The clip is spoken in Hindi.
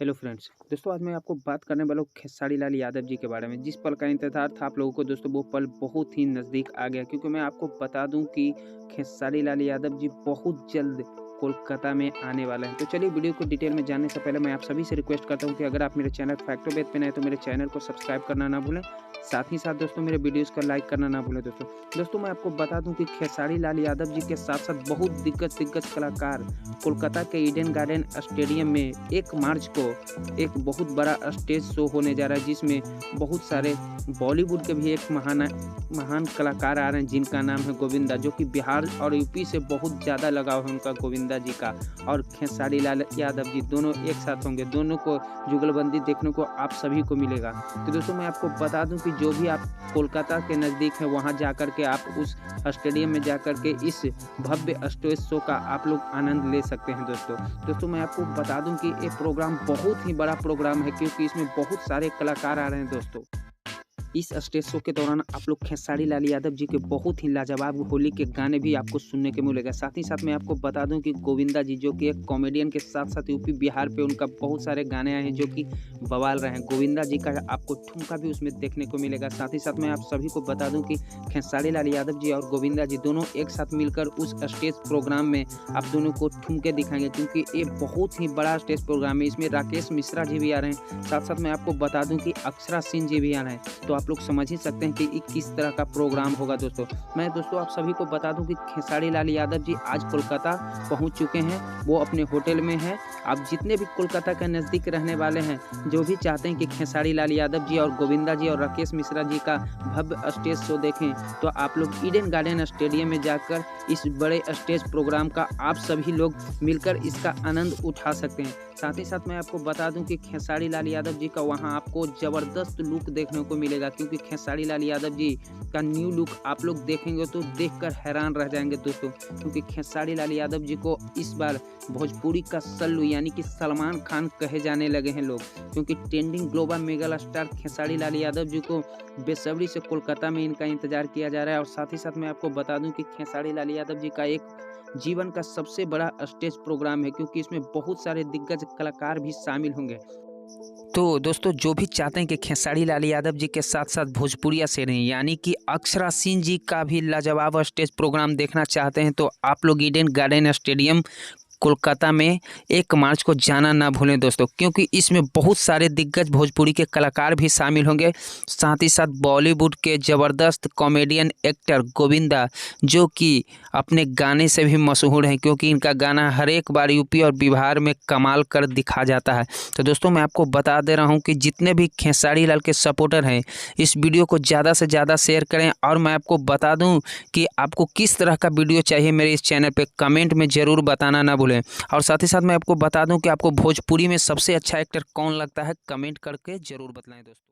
Hello friends. दोस्तों, आज मैं आपको बात करने वाला हूँ खेसारी लाल यादव जी के बारे में। जिस पल का इंतज़ार था आप लोगों को दोस्तों, वो पल बहुत ही नज़दीक आ गया, क्योंकि मैं आपको बता दूं कि खेसारी लाल यादव जी बहुत जल्द कोलकाता में आने वाले हैं। तो चलिए, वीडियो को डिटेल में जानने से पहले मैं आप सभी से रिक्वेस्ट करता हूं कि अगर आप मेरे चैनल फैक्टोवेद पे नए हैं तो मेरे चैनल को सब्सक्राइब करना ना भूलें। साथ ही साथ दोस्तों, मेरे वीडियोज़ को लाइक करना ना भूलें। दोस्तों मैं आपको बता दूं कि खेसारी लाल यादव जी के साथ साथ बहुत दिग्गज कलाकार कोलकाता के ईडन गार्डन स्टेडियम में 1 मार्च को एक बहुत बड़ा स्टेज शो होने जा रहा है, जिसमें बहुत सारे बॉलीवुड के भी एक महान कलाकार आ रहे हैं, जिनका नाम है गोविंदा, जो कि बिहार और यूपी से बहुत ज़्यादा लगाव है उनका गोविंदा जी का। और खेसारी लाल यादव जी दोनों एक साथ होंगे, दोनों को जुगलबंदी देखने को आप सभी को मिलेगा। तो दोस्तों मैं आपको बता दूं कि जो भी आप कोलकाता के नज़दीक है, वहां जाकर के आप उस स्टेडियम में जाकर के इस भव्य स्टेज शो का आप लोग आनंद ले सकते हैं। दोस्तों मैं आपको बता दूं कि ये प्रोग्राम बहुत ही बड़ा प्रोग्राम है, क्योंकि इसमें बहुत सारे कलाकार आ रहे हैं। दोस्तों इस स्टेज शो के दौरान आप लोग खेसारी लाल यादव जी के बहुत ही लाजवाब होली के गाने भी आपको सुनने को मिलेगा। साथ ही साथ मैं आपको बता दूं कि गोविंदा जी, जो कि एक कॉमेडियन के साथ साथ यूपी बिहार पे उनका बहुत सारे गाने आए हैं जो कि बवाल रहे हैं। गोविंदा जी का आपको ठुमका भी उसमें देखने को मिलेगा। साथ ही साथ मैं आप सभी को बता दूं कि खेसारी लाल यादव जी और गोविंदा जी दोनों एक साथ मिलकर उस स्टेज प्रोग्राम में आप दोनों को ठुमके दिखाएंगे, क्योंकि ये बहुत ही बड़ा स्टेज प्रोग्राम है। इसमें राकेश मिश्रा जी भी आ रहे हैं। साथ साथ मैं आपको बता दूं कि अक्षरा सिंह जी भी आ रहे हैं। तो आप लोग समझ ही सकते हैं कि किस तरह का प्रोग्राम होगा। मैं आप सभी को बता दूं कि खेसारी लाल यादव जी आज कोलकाता पहुंच चुके हैं। वो अपने होटल में हैं। आप जितने भी कोलकाता के नज़दीक रहने वाले हैं, जो भी चाहते हैं कि खेसारी लाल यादव जी और गोविंदा जी और राकेश मिश्रा जी का भव्य स्टेज शो देखें, तो आप लोग ईडन गार्डन स्टेडियम में जाकर इस बड़े स्टेज प्रोग्राम का आप सभी लोग मिलकर इसका आनंद उठा सकते हैं। साथ ही साथ मैं आपको बता दूं कि खेसारी लाल यादव जी का वहां आपको ज़बरदस्त लुक देखने को मिलेगा, क्योंकि खेसारी लाल यादव जी का न्यू लुक आप लोग देखेंगे तो देखकर हैरान रह जाएंगे दोस्तों। क्योंकि खेसारी लाल यादव जी को इस बार भोजपुरी का सल्लू यानी कि सलमान खान कहे जाने लगे हैं लोग, क्योंकि trending global mega star Khesari Lal Yadav ji को बेसब्री से कोलकाता में इनका इंतजार किया जा रहा है। और साथ ही साथ मैं आपको बता दूं कि खेसारी लाल यादव जी का एक जीवन का सबसे बड़ा स्टेज प्रोग्राम है, क्योंकि इसमें बहुत सारे दिग्गज कलाकार भी शामिल होंगे। तो दोस्तों, जो भी चाहते हैं कि खेसारी लाल यादव जी के साथ साथ भोजपुरिया से नहीं यानी कि अक्षरा सिंह जी का भी लाजवाब स्टेज प्रोग्राम देखना चाहते हैं, तो आप लोग ईडन गार्डन स्टेडियम कोलकाता में 1 मार्च को जाना ना भूलें दोस्तों, क्योंकि इसमें बहुत सारे दिग्गज भोजपुरी के कलाकार भी शामिल होंगे। साथ ही साथ बॉलीवुड के ज़बरदस्त कॉमेडियन एक्टर गोविंदा, जो कि अपने गाने से भी मशहूर हैं, क्योंकि इनका गाना हर एक बार यूपी और बिहार में कमाल कर दिखा जाता है। तो दोस्तों मैं आपको बता दे रहा हूँ कि जितने भी खेसारी लाल के सपोर्टर हैं, इस वीडियो को ज़्यादा से ज़्यादा शेयर करें। और मैं आपको बता दूँ कि आपको किस तरह का वीडियो चाहिए मेरे इस चैनल पर कमेंट में ज़रूर बताना ना भूलें। और साथ ही साथ मैं आपको बता दूं कि आपको भोजपुरी में सबसे अच्छा एक्टर कौन लगता है, कमेंट करके जरूर बताएं दोस्तों।